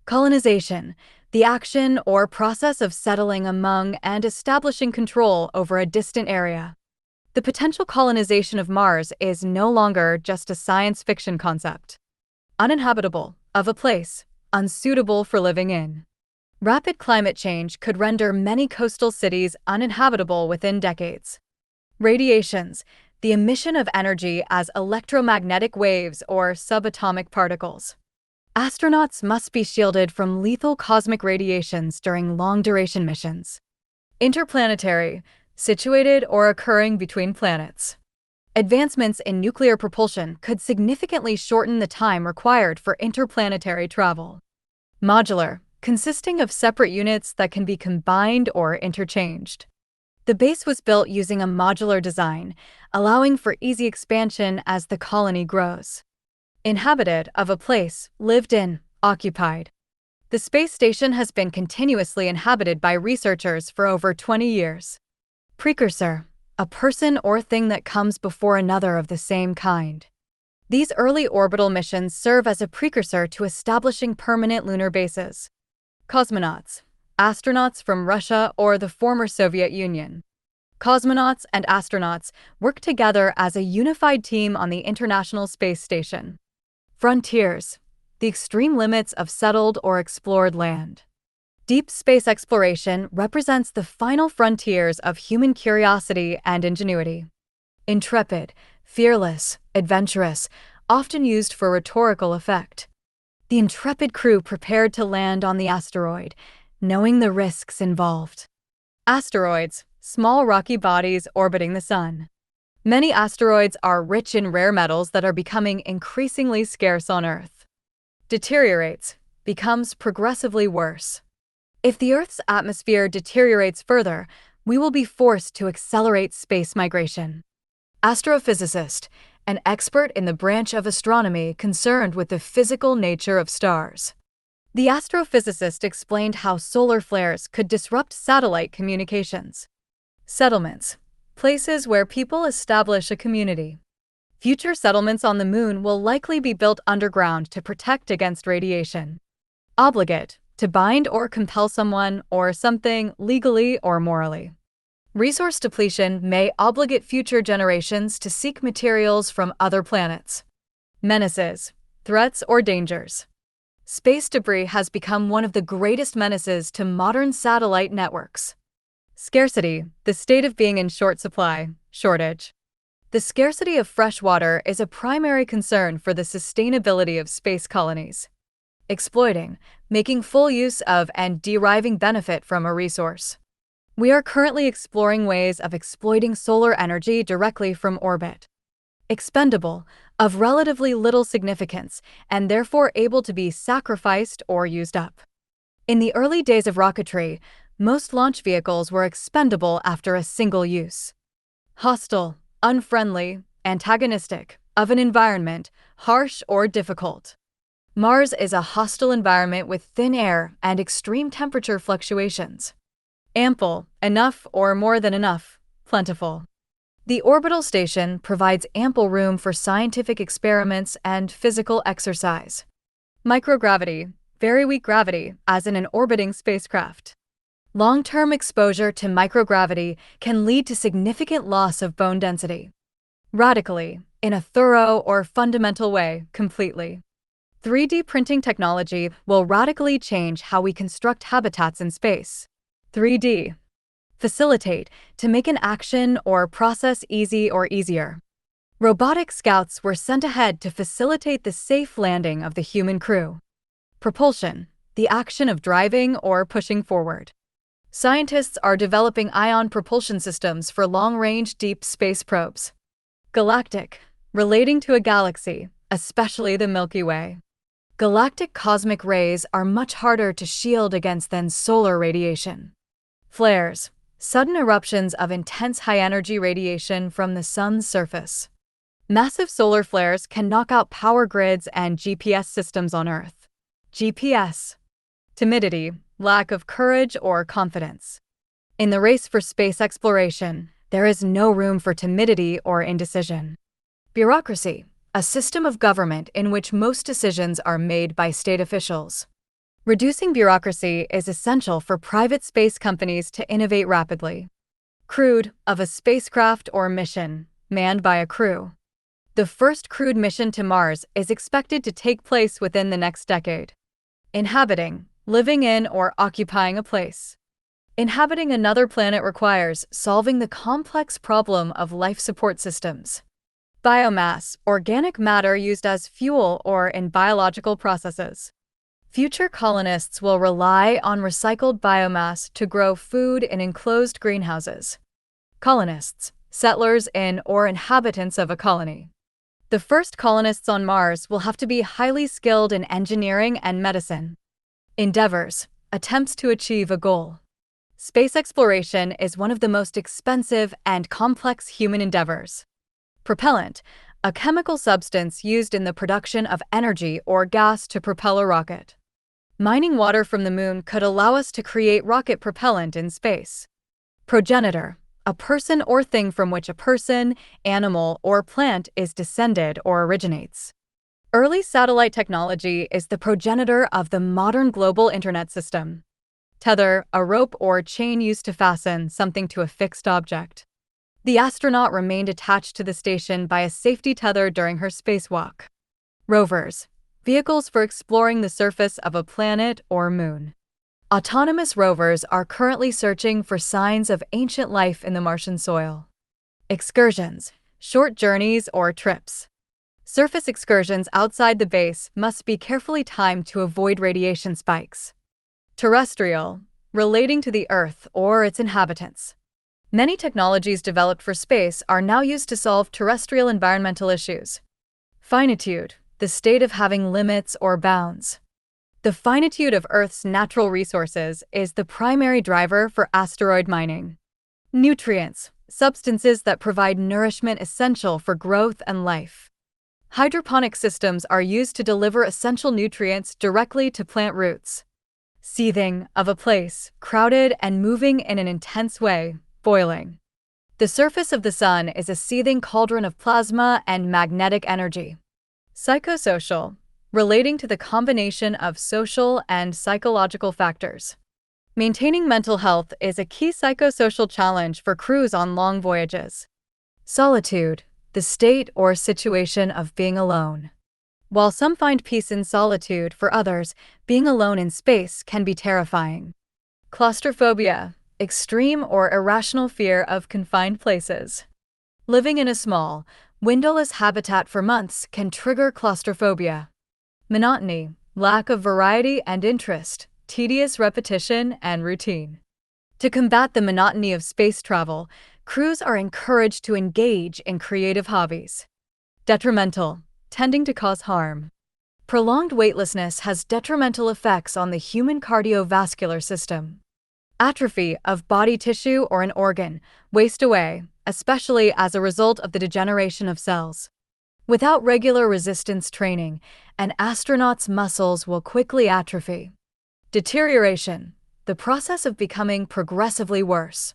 Colonization, the action or process of settling among and establishing control over a distant area. The potential colonization of Mars is no longer just a science fiction concept. Uninhabitable, of a place, unsuitable for living in. Rapid climate change could render many coastal cities uninhabitable within decades. Radiations, the emission of energy as electromagnetic waves or subatomic particles. Astronauts must be shielded from lethal cosmic radiations during long-duration missions. Interplanetary, situated or occurring between planets. Advancements in nuclear propulsion could significantly shorten the time required for interplanetary travel. Modular, consisting of separate units that can be combined or interchanged. The base was built using a modular design, allowing for easy expansion as the colony grows. Inhabited, of a place, lived in, occupied. The space station has been continuously inhabited by researchers for over 20 years. Precursor, a person or thing that comes before another of the same kind. These early orbital missions serve as a precursor to establishing permanent lunar bases. Cosmonauts, astronauts from Russia or the former Soviet Union. Cosmonauts and astronauts work together as a unified team on the International Space Station. Frontiers, the extreme limits of settled or explored land. Deep space exploration represents the final frontiers of human curiosity and ingenuity. Intrepid, fearless, adventurous, often used for rhetorical effect. The intrepid crew prepared to land on the asteroid, knowing the risks involved. Asteroids, small rocky bodies orbiting the Sun. Many asteroids are rich in rare metals that are becoming increasingly scarce on Earth. Deteriorates, becomes progressively worse. If the Earth's atmosphere deteriorates further, we will be forced to accelerate space migration. Astrophysicist, an expert in the branch of astronomy concerned with the physical nature of stars. The astrophysicist explained how solar flares could disrupt satellite communications. Settlements, places where people establish a community. Future settlements on the Moon will likely be built underground to protect against radiation. Obligate, to bind or compel someone or something legally or morally. Resource depletion may obligate future generations to seek materials from other planets. Menaces, threats or dangers. Space debris has become one of the greatest menaces to modern satellite networks. Scarcity, the state of being in short supply, shortage. The scarcity of fresh water is a primary concern for the sustainability of space colonies. Exploiting, making full use of and deriving benefit from a resource. We are currently exploring ways of exploiting solar energy directly from orbit. Expendable, of relatively little significance, and therefore able to be sacrificed or used up. In the early days of rocketry, most launch vehicles were expendable after a single use. Hostile, unfriendly, antagonistic, of an environment, harsh or difficult. Mars is a hostile environment with thin air and extreme temperature fluctuations. Ample, enough or more than enough, plentiful. The orbital station provides ample room for scientific experiments and physical exercise. Microgravity, very weak gravity, as in an orbiting spacecraft. Long-term exposure to microgravity can lead to significant loss of bone density. Radically, in a thorough or fundamental way, completely. 3D printing technology will radically change how we construct habitats in space. 3D. Facilitate, to make an action or process easy or easier. Robotic scouts were sent ahead to facilitate the safe landing of the human crew. Propulsion, the action of driving or pushing forward. Scientists are developing ion propulsion systems for long-range deep space probes. Galactic, relating to a galaxy, especially the Milky Way. Galactic cosmic rays are much harder to shield against than solar radiation. Flares, sudden eruptions of intense high-energy radiation from the sun's surface. Massive solar flares can knock out power grids and GPS systems on Earth. GPS. Timidity, lack of courage or confidence. In the race for space exploration, there is no room for timidity or indecision. Bureaucracy, a system of government in which most decisions are made by state officials. Reducing bureaucracy is essential for private space companies to innovate rapidly. Crewed of a spacecraft or mission, manned by a crew. The first crewed mission to Mars is expected to take place within the next decade. Inhabiting, living in or occupying a place. Inhabiting another planet requires solving the complex problem of life support systems. Biomass, organic matter used as fuel or in biological processes. Future colonists will rely on recycled biomass to grow food in enclosed greenhouses. Colonists, settlers in or inhabitants of a colony. The first colonists on Mars will have to be highly skilled in engineering and medicine. Endeavors, attempts to achieve a goal. Space exploration is one of the most expensive and complex human endeavors. Propellant, a chemical substance used in the production of energy or gas to propel a rocket. Mining water from the moon could allow us to create rocket propellant in space. Progenitor, a person or thing from which a person, animal, or plant is descended or originates. Early satellite technology is the progenitor of the modern global internet system. Tether, a rope or chain used to fasten something to a fixed object. The astronaut remained attached to the station by a safety tether during her spacewalk. Rovers, vehicles for exploring the surface of a planet or moon. Autonomous rovers are currently searching for signs of ancient life in the Martian soil. Excursions, short journeys or trips. Surface excursions outside the base must be carefully timed to avoid radiation spikes. Terrestrial, relating to the Earth or its inhabitants. Many technologies developed for space are now used to solve terrestrial environmental issues. Finitude, the state of having limits or bounds. The finitude of Earth's natural resources is the primary driver for asteroid mining. Nutrients, substances that provide nourishment essential for growth and life. Hydroponic systems are used to deliver essential nutrients directly to plant roots. Seething, of a place, crowded and moving in an intense way, boiling. The surface of the sun is a seething cauldron of plasma and magnetic energy. Psychosocial, relating to the combination of social and psychological factors. Maintaining mental health is a key psychosocial challenge for crews on long voyages. Solitude, the state or situation of being alone. While some find peace in solitude, for others, being alone in space can be terrifying. Claustrophobia, extreme or irrational fear of confined places. Living in a small, windowless habitat for months can trigger claustrophobia. Monotony, lack of variety and interest, tedious repetition and routine. To combat the monotony of space travel, crews are encouraged to engage in creative hobbies. Detrimental, tending to cause harm. Prolonged weightlessness has detrimental effects on the human cardiovascular system. Atrophy of body tissue or an organ, waste away, especially as a result of the degeneration of cells. Without regular resistance training, an astronaut's muscles will quickly atrophy. Deterioration, the process of becoming progressively worse.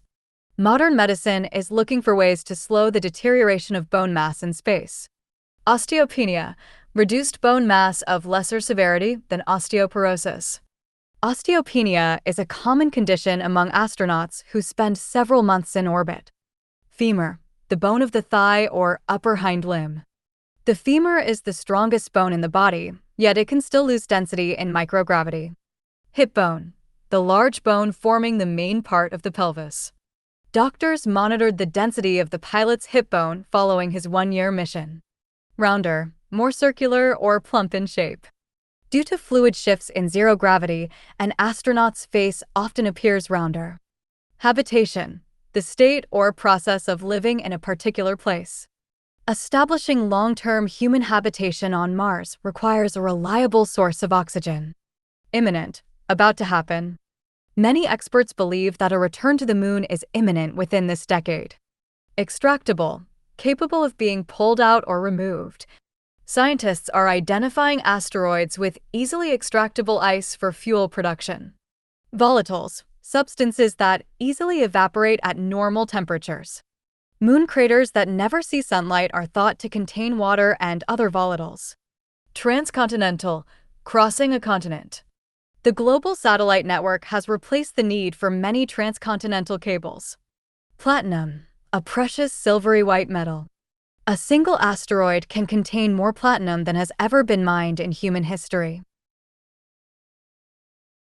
Modern medicine is looking for ways to slow the deterioration of bone mass in space. Osteopenia, reduced bone mass of lesser severity than osteoporosis. Osteopenia is a common condition among astronauts who spend several months in orbit. Femur, the bone of the thigh or upper hind limb. The femur is the strongest bone in the body, yet it can still lose density in microgravity. Hip bone, the large bone forming the main part of the pelvis. Doctors monitored the density of the pilot's hip bone following his one-year mission. Rounder, more circular or plump in shape. Due to fluid shifts in zero gravity, an astronaut's face often appears rounder. Habitation, the state or process of living in a particular place. Establishing long-term human habitation on Mars requires a reliable source of oxygen. Imminent, about to happen. Many experts believe that a return to the moon is imminent within this decade. Extractable, capable of being pulled out or removed. Scientists are identifying asteroids with easily extractable ice for fuel production. Volatiles, substances that easily evaporate at normal temperatures. Moon craters that never see sunlight are thought to contain water and other volatiles. Transcontinental, crossing a continent. The global satellite network has replaced the need for many transcontinental cables. Platinum, a precious silvery white metal. A single asteroid can contain more platinum than has ever been mined in human history.